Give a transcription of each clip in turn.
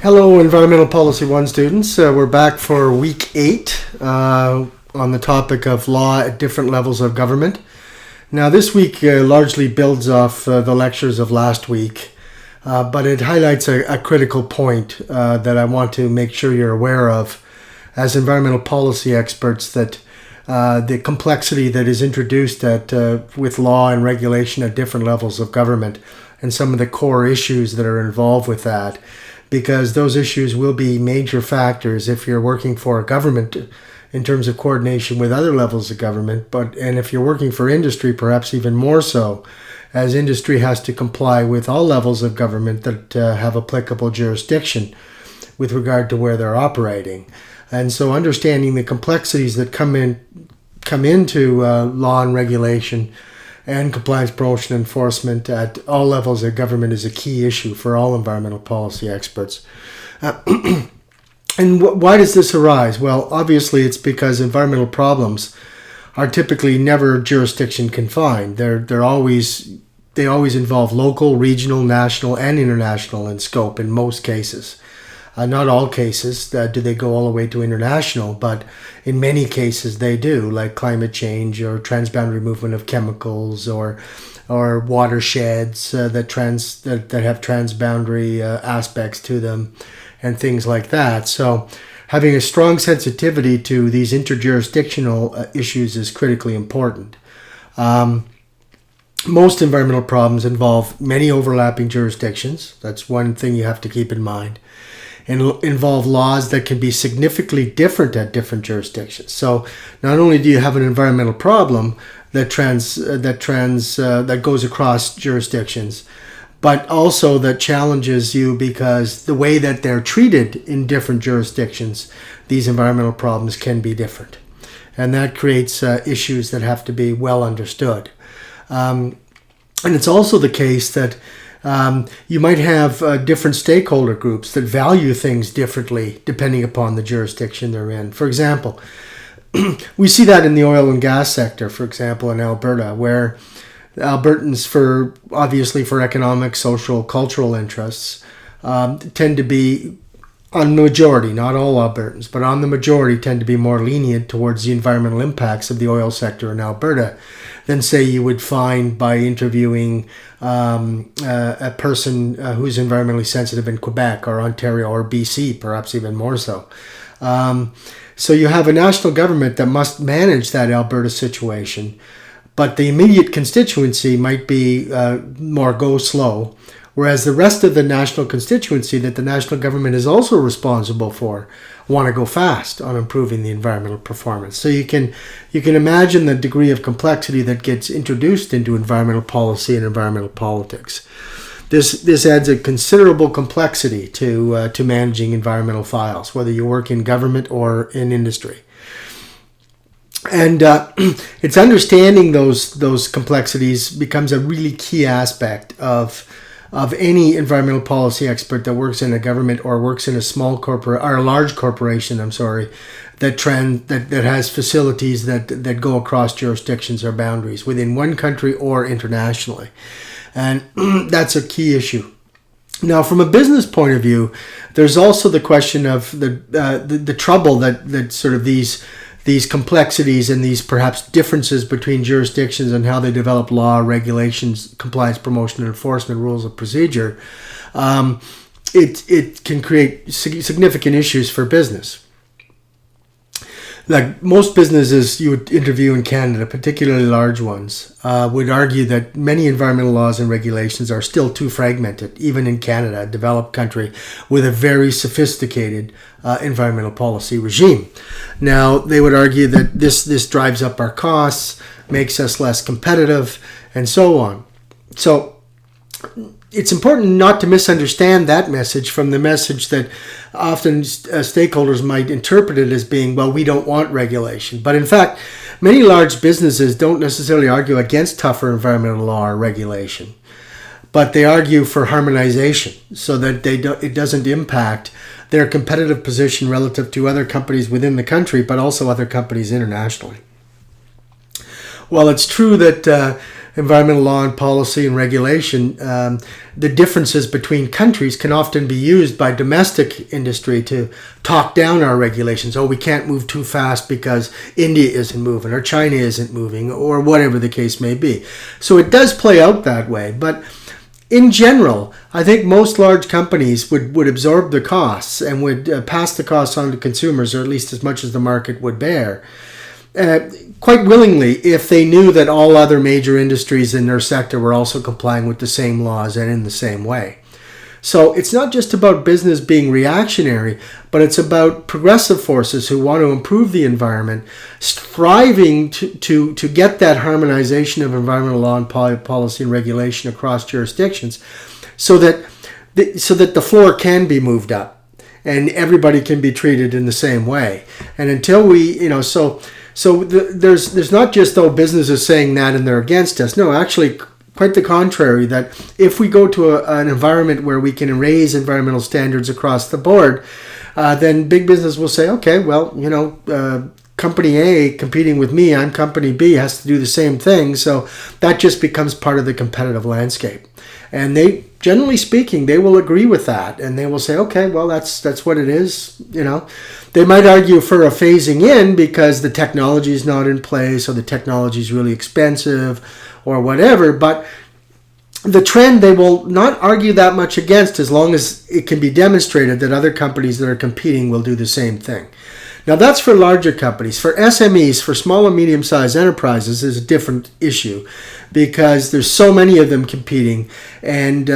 Hello, Environmental Policy 1 students. We're back for week 8 on the topic of law at different levels of government. Now, this week largely builds off the lectures of last week, but it highlights a critical point that I want to make sure you're aware of as environmental policy experts, that the complexity that is introduced with law and regulation at different levels of government and some of the core issues that are involved with that, because those issues will be major factors if you're working for a government in terms of coordination with other levels of government, and if you're working for industry, perhaps even more so, as industry has to comply with all levels of government that have applicable jurisdiction with regard to where they're operating. And so understanding the complexities that come into law and regulation and compliance, promotion, enforcement at all levels of government is a key issue for all environmental policy experts. And why does this arise? Well, obviously it's because environmental problems are typically never jurisdiction confined. They always involve local, regional, national, and international in scope in most cases. Not all cases do they go all the way to international, but in many cases they do, like climate change or transboundary movement of chemicals or watersheds that have transboundary aspects to them and things like that. So having a strong sensitivity to these interjurisdictional issues is critically important. Most environmental problems involve many overlapping jurisdictions. That's one thing you have to keep in mind. And involve laws that can be significantly different at different jurisdictions. So not only do you have an environmental problem that goes across jurisdictions, but also that challenges you because the way that they're treated in different jurisdictions, these environmental problems can be different. And that creates issues that have to be well understood. And it's also the case that you might have different stakeholder groups that value things differently depending upon the jurisdiction they're in. For example, we see that in the oil and gas sector, for example, in Alberta, where Albertans, obviously for economic, social, cultural interests, tend to be, on the majority, not all Albertans, but on the majority tend to be more lenient towards the environmental impacts of the oil sector in Alberta than, say, you would find by interviewing a person who's environmentally sensitive in Quebec or Ontario or BC, perhaps even more so. So you have a national government that must manage that Alberta situation, but the immediate constituency might be more go slow, whereas the rest of the national constituency that the national government is also responsible for want to go fast on improving the environmental performance. So you can imagine the degree of complexity that gets introduced into environmental policy and environmental politics. This adds a considerable complexity to managing environmental files, whether you work in government or in industry. And it's understanding those complexities becomes a really key aspect of any environmental policy expert that works in a government or works in a small corporate or a large corporation, that has facilities that go across jurisdictions or boundaries within one country or internationally. And that's a key issue. Now, from a business point of view, there's also the question of the trouble that sort of these complexities and these perhaps differences between jurisdictions and how they develop law, regulations, compliance, promotion, and enforcement rules of procedure, it can create significant issues for business. Like most businesses you would interview in Canada, particularly large ones, would argue that many environmental laws and regulations are still too fragmented, even in Canada, a developed country with a very sophisticated environmental policy regime. Now, they would argue that this drives up our costs, makes us less competitive, and so on. So it's important not to misunderstand that message from the message that often stakeholders might interpret it as being, well, we don't want regulation. But in fact, many large businesses don't necessarily argue against tougher environmental law or regulation, but they argue for harmonization so that it doesn't impact their competitive position relative to other companies within the country, but also other companies internationally. While it's true that environmental law and policy and regulation, the differences between countries can often be used by domestic industry to talk down our regulations. Oh, we can't move too fast because India isn't moving or China isn't moving or whatever the case may be. So it does play out that way. But in general, I think most large companies would absorb the costs and would pass the costs on to consumers, or at least as much as the market would bear, quite willingly, if they knew that all other major industries in their sector were also complying with the same laws and in the same way. So it's not just about business being reactionary, but it's about progressive forces who want to improve the environment, striving to get that harmonization of environmental law and policy and regulation across jurisdictions, so that the floor can be moved up and everybody can be treated in the same way. And until we, there's not just, oh, business is saying that and they're against us. No, actually, quite the contrary, that if we go to an environment where we can raise environmental standards across the board, then big business will say, okay, well, company A competing with me, I'm company B, has to do the same thing. So that just becomes part of the competitive landscape. And they, generally speaking, they will agree with that. And they will say, okay, well, that's what it is. They might argue for a phasing in because the technology is not in place or the technology is really expensive or whatever. But the trend they will not argue that much against, as long as it can be demonstrated that other companies that are competing will do the same thing. Now, that's for larger companies. For SMEs, for small and medium-sized enterprises, is a different issue because there's so many of them competing, and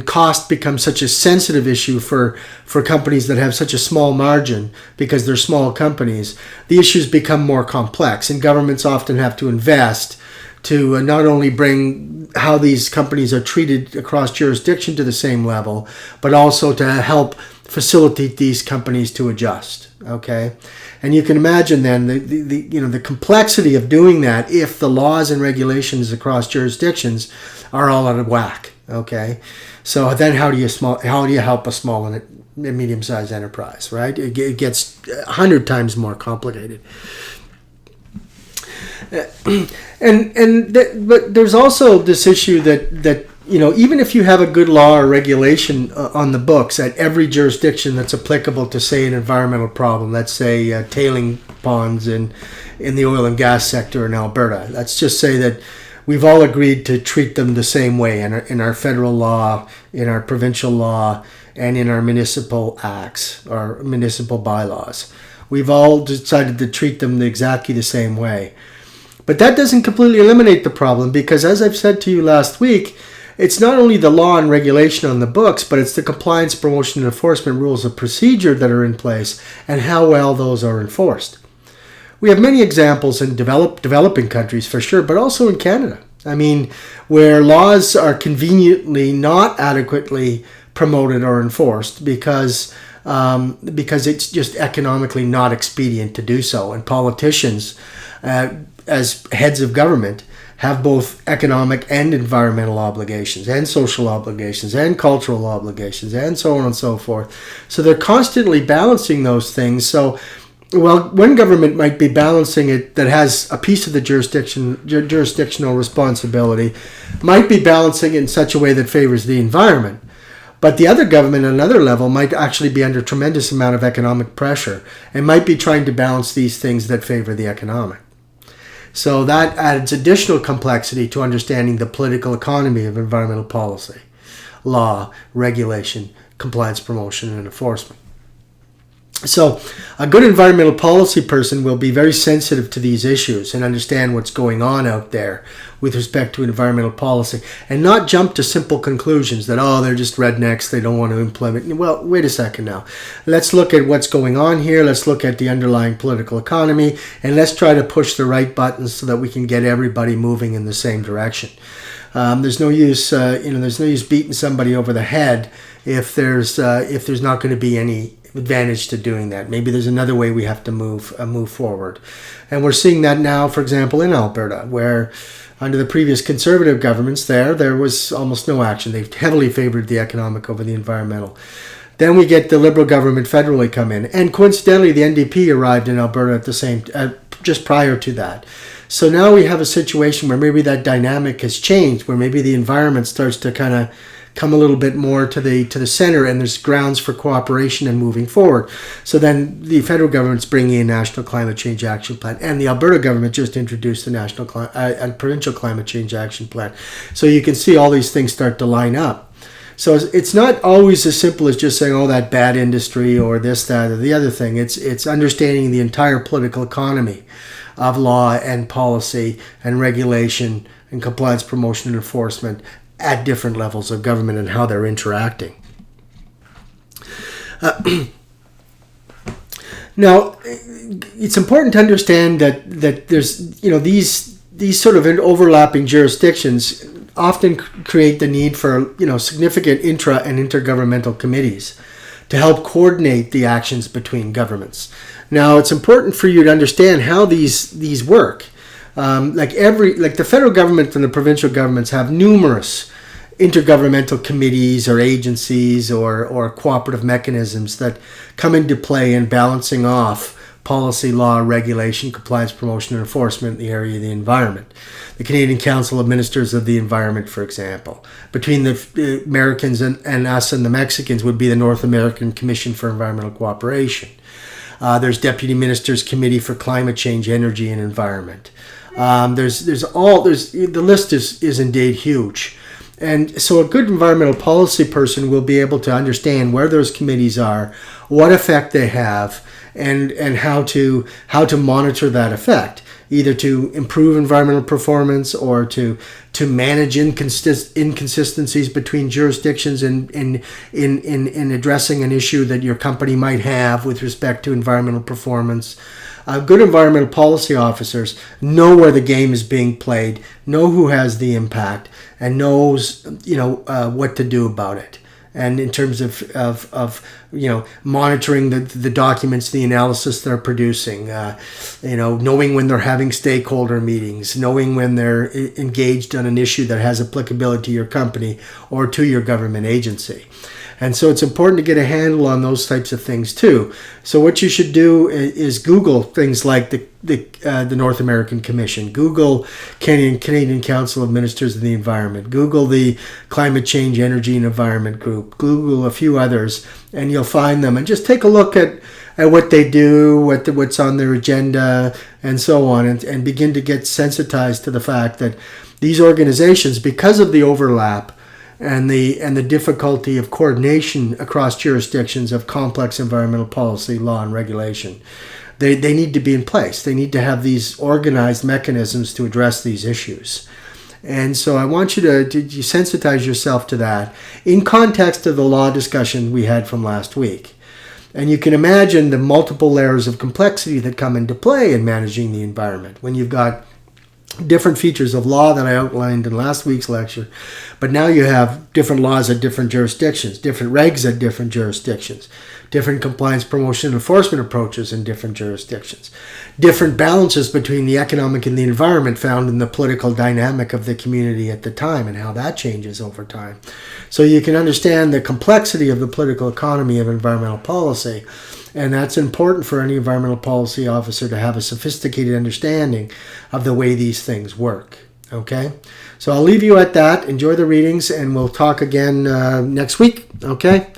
cost becomes such a sensitive issue for companies that have such a small margin because they're small companies. The issues become more complex, and governments often have to invest to not only bring how these companies are treated across jurisdiction to the same level, but also to help facilitate these companies to adjust. Okay, and you can imagine then the complexity of doing that if the laws and regulations across jurisdictions are all out of whack. Okay, so then how do you help a small and medium-sized enterprise, right? It gets 100 times more complicated. But there's also this issue that even if you have a good law or regulation on the books at every jurisdiction that's applicable to, say, an environmental problem, let's say tailing ponds in the oil and gas sector in Alberta, let's just say that we've all agreed to treat them the same way in our federal law, in our provincial law, and in our municipal acts or municipal bylaws. We've all decided to treat them exactly the same way. But that doesn't completely eliminate the problem because, as I've said to you last week, it's not only the law and regulation on the books, but it's the compliance, promotion, and enforcement rules of procedure that are in place and how well those are enforced. We have many examples in developing countries for sure, but also in Canada. I mean, where laws are conveniently not adequately promoted or enforced because it's just economically not expedient to do so. And politicians, as heads of government, have both economic and environmental obligations and social obligations and cultural obligations and so on and so forth. So they're constantly balancing those things. So, well, one government might be balancing it that has a piece of the jurisdictional responsibility, might be balancing it in such a way that favors the environment. But the other government at another level might actually be under tremendous amount of economic pressure and might be trying to balance these things that favor the economic. So that adds additional complexity to understanding the political economy of environmental policy, law, regulation, compliance, promotion, and enforcement. So a good environmental policy person will be very sensitive to these issues and understand what's going on out there with respect to environmental policy and not jump to simple conclusions that, oh, they're just rednecks, they don't want to implement. Well, wait a second now. Let's look at what's going on here. Let's look at the underlying political economy and let's try to push the right buttons so that we can get everybody moving in the same direction. There's no use, there's no use beating somebody over the head if there's not going to be any advantage to doing that. Maybe there's another way we have to move forward. And we're seeing that now, for example, in Alberta, where under the previous Conservative governments there was almost no action. They've heavily favored the economic over the environmental. Then we get the Liberal government federally come in. And coincidentally, the NDP arrived in Alberta at the same just prior to that. So now we have a situation where maybe that dynamic has changed, where maybe the environment starts to kind of come a little bit more to the center, and there's grounds for cooperation and moving forward. So then the federal government's bringing in National Climate Change Action Plan, and the Alberta government just introduced the National and Provincial Climate Change Action Plan. So you can see all these things start to line up. So it's not always as simple as just saying, oh, that bad industry or this, that, or the other thing. It's understanding the entire political economy of law and policy and regulation and compliance, promotion, and enforcement at different levels of government and how they're interacting. Now, it's important to understand that there's, these sort of overlapping jurisdictions often create the need for, significant intra and intergovernmental committees to help coordinate the actions between governments. Now, it's important for you to understand how these work. Like the federal government and the provincial governments have numerous intergovernmental committees or agencies or cooperative mechanisms that come into play in balancing off policy, law, regulation, compliance, promotion, and enforcement in the area of the environment. The Canadian Council of Ministers of the Environment, for example. Between the Americans and us and the Mexicans would be the North American Commission for Environmental Cooperation. There's Deputy Ministers Committee for Climate Change, Energy, and Environment. The list is indeed huge. And so a good environmental policy person will be able to understand where those committees are, what effect they have, and how to monitor that effect, either to improve environmental performance or to manage inconsistencies between jurisdictions in addressing an issue that your company might have with respect to environmental performance. Good environmental policy officers know where the game is being played, know who has the impact, and knows what to do about it. And in terms of monitoring the documents, the analysis they're producing, knowing when they're having stakeholder meetings, knowing when they're engaged on an issue that has applicability to your company or to your government agency. And so it's important to get a handle on those types of things too. So what you should do is Google things like the North American Commission, Google Canadian Council of Ministers of the Environment, Google the Climate Change, Energy, and Environment Group, Google a few others, and you'll find them. And just take a look at what they do, what's on their agenda, and so on, and begin to get sensitized to the fact that these organizations, because of the overlap and the difficulty of coordination across jurisdictions of complex environmental policy, law, and regulation, they need to be in place. They need to have these organized mechanisms to address these issues. And so I want you to sensitize yourself to that in context of the law discussion we had from last week. And you can imagine the multiple layers of complexity that come into play in managing the environment when you've got different features of law that I outlined in last week's lecture, but now you have different laws at different jurisdictions, different regs at different jurisdictions, different compliance, promotion, and enforcement approaches in different jurisdictions, different balances between the economic and the environment found in the political dynamic of the community at the time and how that changes over time. So you can understand the complexity of the political economy of environmental policy. And that's important for any environmental policy officer to have a sophisticated understanding of the way these things work. Okay? So I'll leave you at that. Enjoy the readings, and we'll talk again next week. Okay?